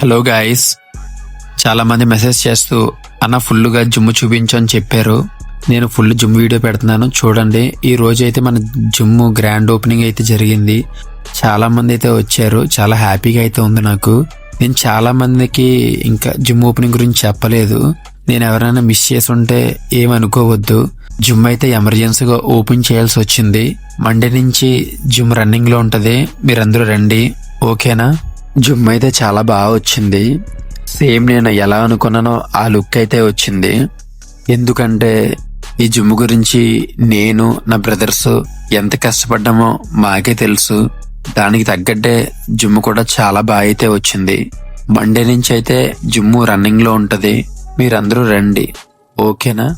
Hello guys, చాలా మంది message చేస్తూ అన్న ఫుల్గా జిమ్ చూపించు అని చెప్పారు. నేను ఫుల్ జిమ్ వీడియో పెడుతున్నాను చూడండి. ఈ రోజు అయితే మన జిమ్ గ్రాండ్ ఓపెనింగ్ అయితే జరిగింది. చాలా మంది అయితే వచ్చారు. చాలా హ్యాపీగా అయితే ఉంది నాకు. నేను చాలా మందికి ఇంకా జిమ్ ఓపెనింగ్ గురించి చెప్పలేదు. నేను ఎవరైనా మిస్ చేసి ఉంటే ఏమనుకోవద్దు. జిమ్ అయితే ఎమర్జెన్సీగా ఓపెన్ చేయాల్సి వచ్చింది. మండే నుంచి జిమ్ రన్నింగ్ లో ఉంటది. మీరందరూ రండి, ఓకేనా? జిమ్ అయితే చాలా బాగా వచ్చింది. సేమ్ నేను ఎలా అనుకున్నానో ఆ లుక్ అయితే వచ్చింది. ఎందుకంటే ఈ జిమ్ గురించి నేను నా బ్రదర్స్ ఎంత కష్టపడ్డామో మాకే తెలుసు. దానికి తగ్గట్టే జిమ్ కూడా చాలా బాగా అయితే వచ్చింది. మండే నుంచి అయితే జిమ్ రన్నింగ్ లో ఉంటది. మీరందరూ రండి, ఓకేనా?